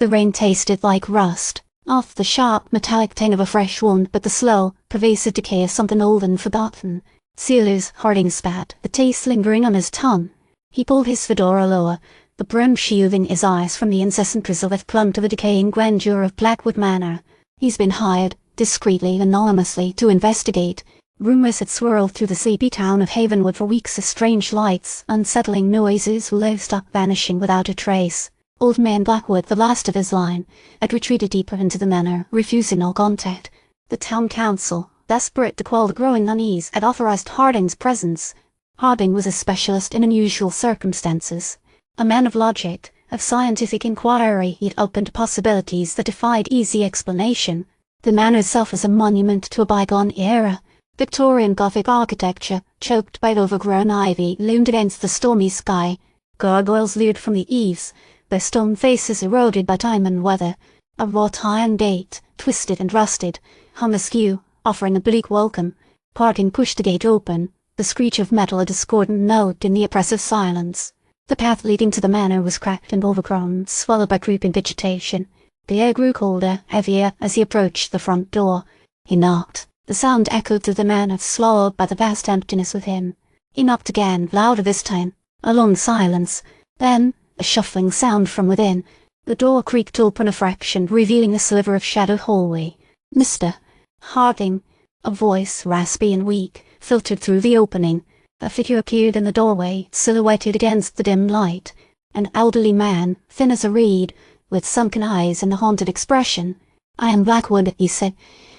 The rain tasted like rust, off the sharp metallic tang of a fresh wound, but the slow, pervasive decay of something old and forgotten. Silas Harding spat, the taste lingering on his tongue. He pulled his fedora lower, the brim shielding his eyes from the incessant drizzle that clung to the decaying grandeur of Blackwood Manor. He's been hired, discreetly, anonymously, to investigate. Rumors had swirled through the sleepy town of Havenwood for weeks as strange lights, unsettling noises, livestock vanishing without a trace. Old man Blackwood, the last of his line, had retreated deeper into the manor, refusing all contact. The town council, desperate to quell the growing unease, had authorized Harding's presence. Harding was a specialist in unusual circumstances. A man of logic, of scientific inquiry, he had opened possibilities that defied easy explanation. The manor itself was a monument to a bygone era. Victorian Gothic architecture, choked by overgrown ivy, loomed against the stormy sky. Gargoyles leered from the eaves, their stone faces eroded by time and weather. A wrought iron gate, twisted and rusted, hung askew, offering a bleak welcome. Harding pushed the gate open, the screech of metal a discordant note in the oppressive silence. The path leading to the manor was cracked and overgrown, swallowed by creeping vegetation. The air grew colder, heavier, as he approached the front door. He knocked. The sound echoed through the manor, swallowed by the vast emptiness within. He knocked again, louder this time. A long silence. Then, a shuffling sound from within. The door creaked open a fraction, revealing a sliver of shadowed hallway. "Mr. Harding," a voice, raspy and weak, filtered through the opening. A figure appeared in the doorway, silhouetted against the dim light. An elderly man, thin as a reed, with sunken eyes and a haunted expression. "I am Blackwood," he said,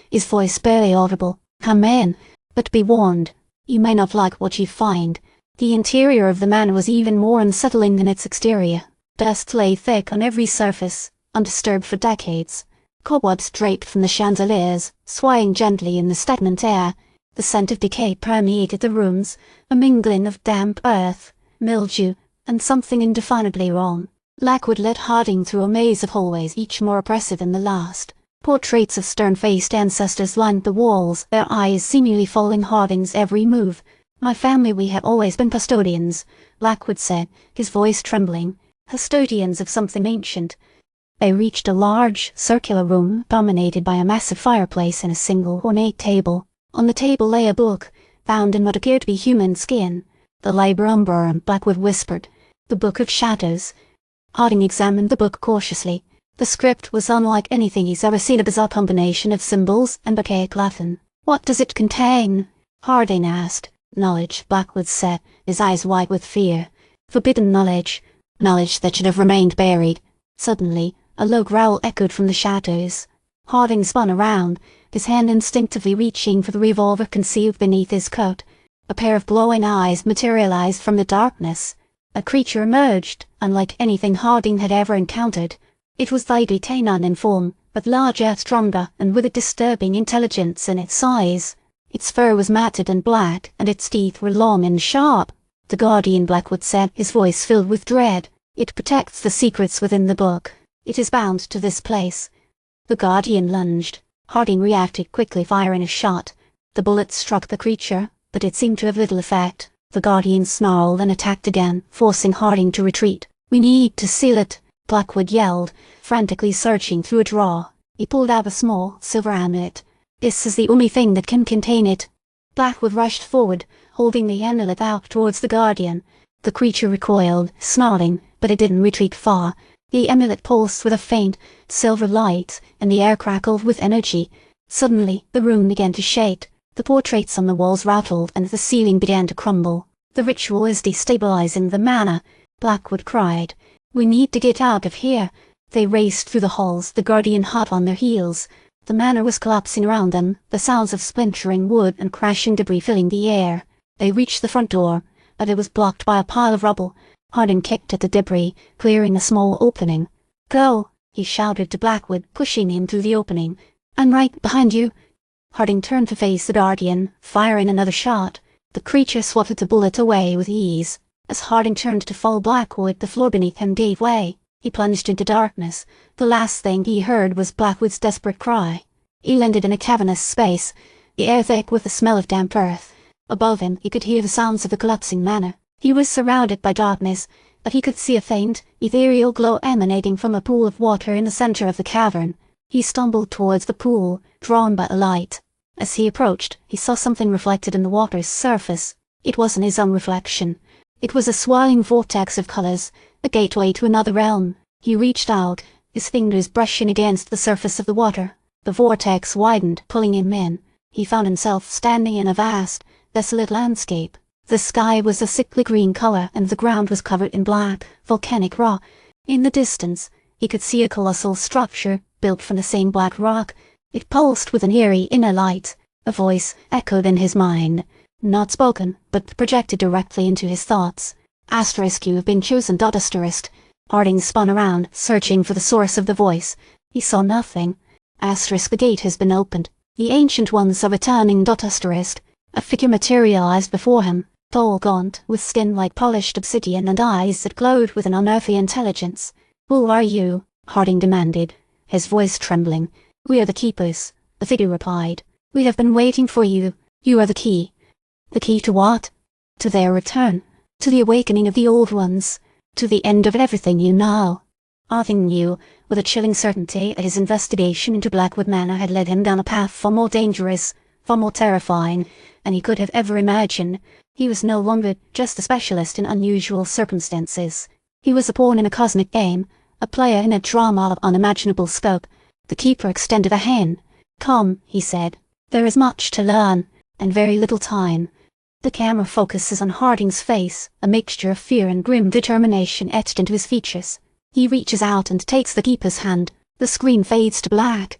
his voice barely audible. "Come in, but be warned. You may not like what you find." The interior of the manor was even more unsettling than its exterior. Dust lay thick on every surface, undisturbed for decades. Cobwebs draped from the chandeliers, swaying gently in the stagnant air. The scent of decay permeated the rooms, a mingling of damp earth, mildew, and something indefinably wrong. Blackwood led Harding through a maze of hallways, each more oppressive than the last. Portraits of stern-faced ancestors lined the walls, their eyes seemingly following Harding's every move. "My family, we have always been custodians," Blackwood said, his voice trembling. "Custodians of something ancient." They reached a large, circular room, dominated by a massive fireplace and a single, ornate table. On the table lay a book, bound in what appeared to be human skin. "The Liber Umbrarum," Blackwood whispered. "The Book of Shadows." Harding examined the book cautiously. The script was unlike anything he's ever seen, a bizarre combination of symbols and archaic Latin. "What does it contain?" Harding asked. "Knowledge," Blackwood said, his eyes wide with fear. "Forbidden knowledge. Knowledge that should have remained buried." Suddenly, a low growl echoed from the shadows. Harding spun around, his hand instinctively reaching for the revolver concealed beneath his coat. A pair of glowing eyes materialized from the darkness. A creature emerged, unlike anything Harding had ever encountered. It was vaguely canine in form, but larger, stronger, and with a disturbing intelligence in its eyes. Its fur was matted and black, and its teeth were long and sharp. "The Guardian," Blackwood said, his voice filled with dread. "It protects the secrets within the book. It is bound to this place." The Guardian lunged. Harding reacted quickly, firing a shot. The bullet struck the creature, but it seemed to have little effect. The Guardian snarled and attacked again, forcing Harding to retreat. "We need to seal it," Blackwood yelled, frantically searching through a drawer. He pulled out a small, silver amulet. "This is the only thing that can contain it." Blackwood rushed forward, holding the amulet out towards the Guardian. The creature recoiled, snarling, but it didn't retreat far. The amulet pulsed with a faint, silver light, and the air crackled with energy. Suddenly, the room began to shake. The portraits on the walls rattled, and the ceiling began to crumble. "The ritual is destabilizing the manor," Blackwood cried. "We need to get out of here." They raced through the halls, the Guardian hot on their heels. The manor was collapsing around them, the sounds of splintering wood and crashing debris filling the air. They reached the front door, but it was blocked by a pile of rubble. Harding kicked at the debris, clearing a small opening. "Go!" he shouted to Blackwood, pushing him through the opening. "I'm right behind you." Harding turned to face the Guardian, firing another shot. The creature swatted the bullet away with ease. As Harding turned to follow Blackwood, the floor beneath him gave way. He plunged into darkness. The last thing he heard was Blackwood's desperate cry. He landed in a cavernous space, the air thick with the smell of damp earth. Above him he could hear the sounds of the collapsing manor. He was surrounded by darkness, but he could see a faint, ethereal glow emanating from a pool of water in the center of the cavern. He stumbled towards the pool, drawn by the light. As he approached, he saw something reflected in the water's surface. It wasn't his own reflection. It was a swirling vortex of colors, a gateway to another realm. He reached out, his fingers brushing against the surface of the water. The vortex widened, pulling him in. He found himself standing in a vast, desolate landscape. The sky was a sickly green color and the ground was covered in black, volcanic rock. In the distance, he could see a colossal structure, built from the same black rock. It pulsed with an eerie inner light. A voice echoed in his mind, not spoken, but projected directly into his thoughts. Asterisk, you have been chosen, dot asterisk. Harding spun around, searching for the source of the voice. He saw nothing. Asterisk, the gate has been opened. The ancient ones are returning, dot asterisk. A figure materialized before him, tall, gaunt, with skin like polished obsidian and eyes that glowed with an unearthly intelligence. Who are you? Harding demanded, his voice trembling. We are the keepers, the figure replied. We have been waiting for you. You are the key. The key to what? To their return. To the awakening of the old ones. To the end of everything you know. Harding knew, with a chilling certainty, that his investigation into Blackwood Manor had led him down a path far more dangerous, far more terrifying, than he could have ever imagined. He was no longer just a specialist in unusual circumstances. He was a pawn in a cosmic game, a player in a drama of unimaginable scope. The keeper extended a hand. Come, he said. There is much to learn, and very little time. The camera focuses on Harding's face, a mixture of fear and grim determination etched into his features. He reaches out and takes the keeper's hand. The screen fades to black.